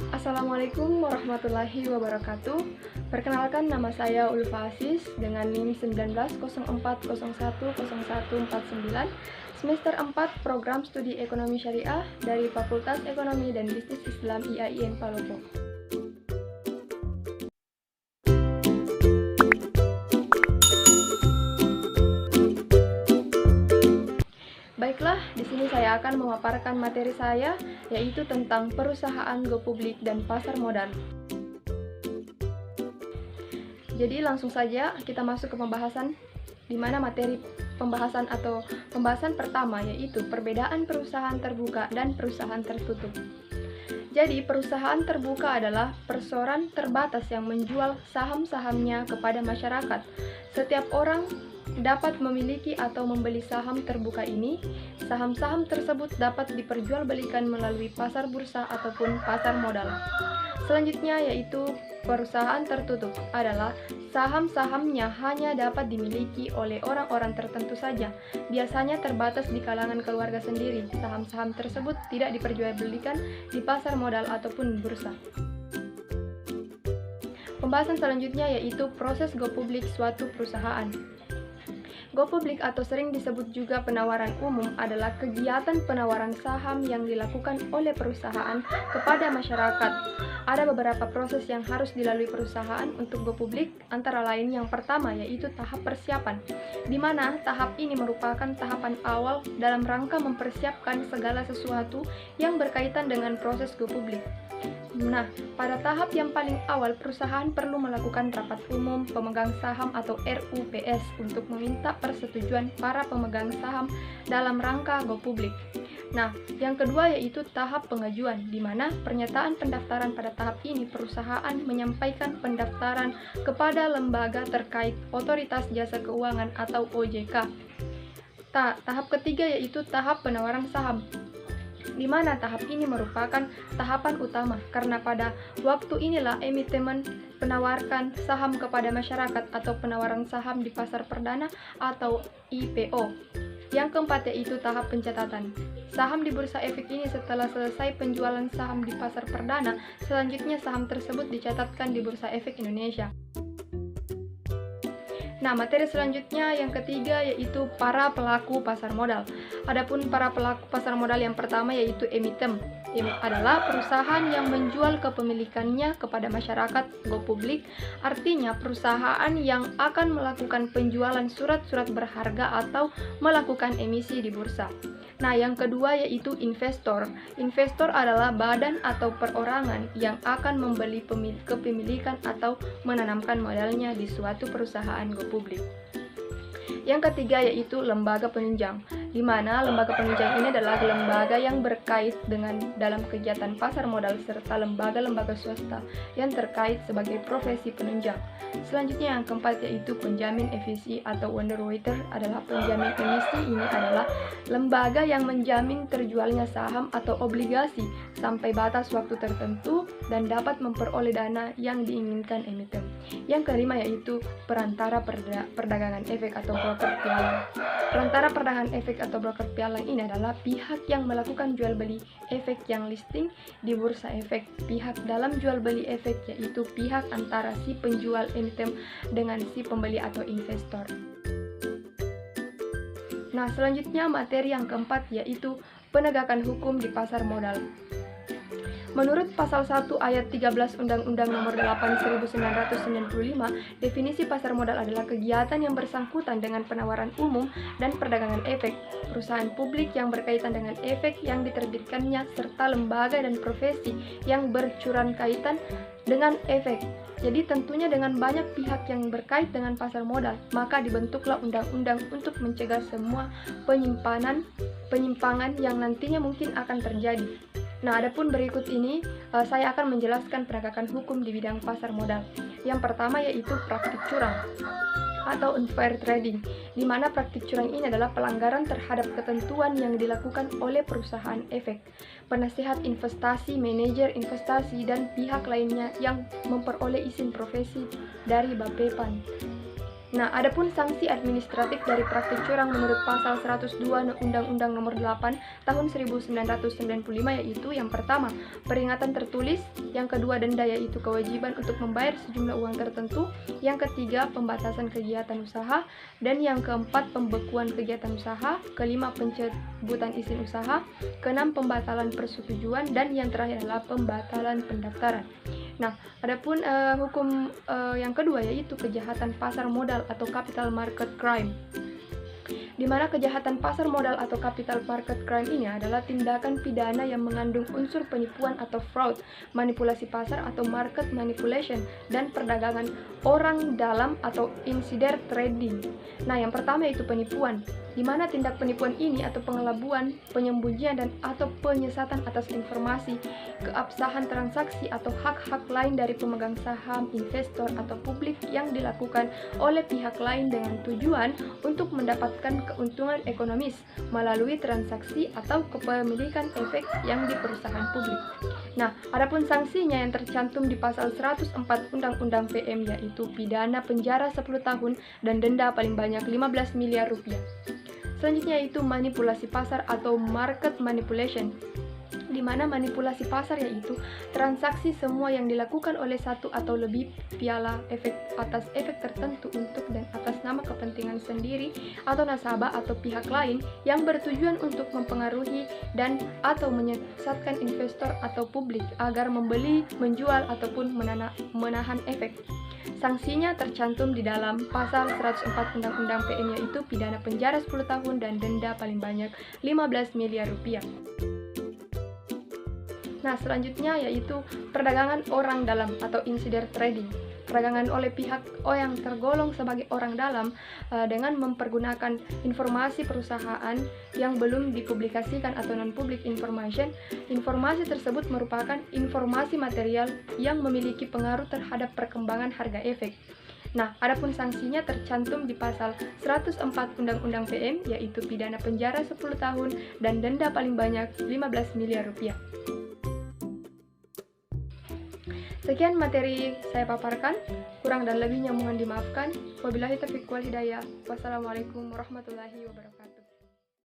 Assalamualaikum warahmatullahi wabarakatuh. Perkenalkan, nama saya Ulfa Aziz dengan NIM 1904010149, semester 4 Program Studi Ekonomi Syariah dari Fakultas Ekonomi dan Bisnis Islam IAIN Palopo. Baiklah, di sini saya akan memaparkan materi saya, yaitu tentang perusahaan go publik dan pasar modal. Jadi langsung saja kita masuk ke pembahasan, di mana materi pembahasan atau pembahasan pertama yaitu perbedaan perusahaan terbuka dan perusahaan tertutup. Jadi perusahaan terbuka adalah perseroan terbatas yang menjual saham-sahamnya kepada masyarakat. Setiap orang dapat memiliki atau membeli saham terbuka ini. Saham-saham tersebut dapat diperjualbelikan melalui pasar bursa ataupun pasar modal. Selanjutnya yaitu perusahaan tertutup adalah saham-sahamnya hanya dapat dimiliki oleh orang-orang tertentu saja. Biasanya terbatas di kalangan keluarga sendiri. Saham-saham tersebut tidak diperjualbelikan di pasar modal ataupun bursa. Pembahasan selanjutnya yaitu proses go publik suatu perusahaan. Go publik atau sering disebut juga penawaran umum adalah kegiatan penawaran saham yang dilakukan oleh perusahaan kepada masyarakat. Ada beberapa proses yang harus dilalui perusahaan untuk go publik, antara lain yang pertama yaitu tahap persiapan, di mana tahap ini merupakan tahapan awal dalam rangka mempersiapkan segala sesuatu yang berkaitan dengan proses go publik. Nah, pada tahap yang paling awal, perusahaan perlu melakukan rapat umum pemegang saham atau RUPS untuk meminta persetujuan para pemegang saham dalam rangka go publik. Nah, yang kedua yaitu tahap pengajuan, di mana pernyataan pendaftaran pada tahap ini perusahaan menyampaikan pendaftaran kepada lembaga terkait Otoritas Jasa Keuangan atau OJK. Tahap ketiga yaitu tahap penawaran saham, di mana tahap ini merupakan tahapan utama karena pada waktu inilah emiten menawarkan saham kepada masyarakat atau penawaran saham di pasar perdana atau IPO. Yang keempat yaitu tahap pencatatan saham di Bursa Efek ini. Setelah selesai penjualan saham di pasar perdana, selanjutnya saham tersebut dicatatkan di Bursa Efek Indonesia. Nah, materi selanjutnya yang ketiga yaitu para pelaku pasar modal. Adapun para pelaku pasar modal yang pertama yaitu emiten. Adalah perusahaan yang menjual kepemilikannya kepada masyarakat go publik, artinya perusahaan yang akan melakukan penjualan surat-surat berharga atau melakukan emisi di bursa. Nah, yang kedua yaitu investor. Investor adalah badan atau perorangan yang akan membeli kepemilikan atau menanamkan modalnya di suatu perusahaan go publik. Yang ketiga yaitu lembaga penunjang, di mana lembaga penunjang ini adalah lembaga yang berkait dengan dalam kegiatan pasar modal serta lembaga-lembaga swasta yang terkait sebagai profesi penunjang. Selanjutnya yang keempat yaitu penjamin emisi atau underwriter. Adalah penjamin emisi ini adalah lembaga yang menjamin terjualnya saham atau obligasi sampai batas waktu tertentu dan dapat memperoleh dana yang diinginkan emiten. Yang kelima yaitu perantara perdagangan efek atau broker pialang. Perantara perdagangan efek atau broker pialang ini adalah pihak yang melakukan jual beli efek yang listing di bursa efek. Pihak dalam jual beli efek yaitu pihak antara si penjual emiten dengan si pembeli atau investor. Nah, selanjutnya materi yang keempat yaitu penegakan hukum di pasar modal. Menurut pasal 1 ayat 13 Undang-Undang Nomor 8 1995, definisi pasar modal adalah kegiatan yang bersangkutan dengan penawaran umum dan perdagangan efek, perusahaan publik yang berkaitan dengan efek yang diterbitkannya, serta lembaga dan profesi yang bercuran kaitan dengan efek. Jadi tentunya dengan banyak pihak yang berkait dengan pasar modal, maka dibentuklah undang-undang untuk mencegah semua penyimpangan yang nantinya mungkin akan terjadi. Nah, adapun berikut ini saya akan menjelaskan penegakan hukum di bidang pasar modal. Yang pertama yaitu praktik curang atau unfair trading, di mana praktik curang ini adalah pelanggaran terhadap ketentuan yang dilakukan oleh perusahaan efek, penasihat investasi, manajer investasi, dan pihak lainnya yang memperoleh izin profesi dari Bappepan. Nah, adapun sanksi administratif dari praktik curang menurut pasal 102 Undang-Undang Nomor 8 Tahun 1995 yaitu yang pertama, peringatan tertulis, yang kedua denda yaitu kewajiban untuk membayar sejumlah uang tertentu, yang ketiga pembatasan kegiatan usaha, dan yang keempat pembekuan kegiatan usaha, kelima pencabutan izin usaha, keenam pembatalan persetujuan, dan yang terakhir adalah pembatalan pendaftaran. Nah, adapun hukum yang kedua yaitu kejahatan pasar modal atau capital market crime. Di mana kejahatan pasar modal atau capital market crime ini adalah tindakan pidana yang mengandung unsur penipuan atau fraud, manipulasi pasar atau market manipulation, dan perdagangan orang dalam atau insider trading. Nah, yang pertama yaitu penipuan, di mana tindak penipuan ini atau pengelabuan, penyembunyian dan atau penyesatan atas informasi, keabsahan transaksi atau hak-hak lain dari pemegang saham, investor atau publik yang dilakukan oleh pihak lain dengan tujuan untuk mendapatkan keuntungan ekonomis melalui transaksi atau kepemilikan efek yang di perusahaan publik. Nah, adapun sanksinya yang tercantum di pasal 104 Undang-Undang PM yaitu pidana penjara 10 tahun dan denda paling banyak 15 miliar rupiah. Selanjutnya yaitu manipulasi pasar atau market manipulation, di mana manipulasi pasar yaitu transaksi semua yang dilakukan oleh satu atau lebih piala efek atas efek tertentu untuk dan atas nama kepentingan sendiri atau nasabah atau pihak lain yang bertujuan untuk mempengaruhi dan atau menyesatkan investor atau publik agar membeli, menjual ataupun menahan efek. Sanksinya tercantum di dalam pasal 104 Undang-Undang PM yaitu pidana penjara 10 tahun dan denda paling banyak 15 miliar rupiah. Nah, selanjutnya yaitu perdagangan orang dalam atau insider trading. Perdagangan oleh pihak yang tergolong sebagai orang dalam dengan mempergunakan informasi perusahaan yang belum dipublikasikan atau non-public information. Informasi tersebut merupakan informasi material yang memiliki pengaruh terhadap perkembangan harga efek. Nah, adapun sanksinya tercantum di pasal 104 Undang-Undang PM yaitu pidana penjara 10 tahun dan denda paling banyak 15 miliar rupiah. Sekian materi saya paparkan, kurang dan lebihnya mohon dimaafkan. Wabillahi taufiq wal hidayah. Wassalamualaikum warahmatullahi wabarakatuh.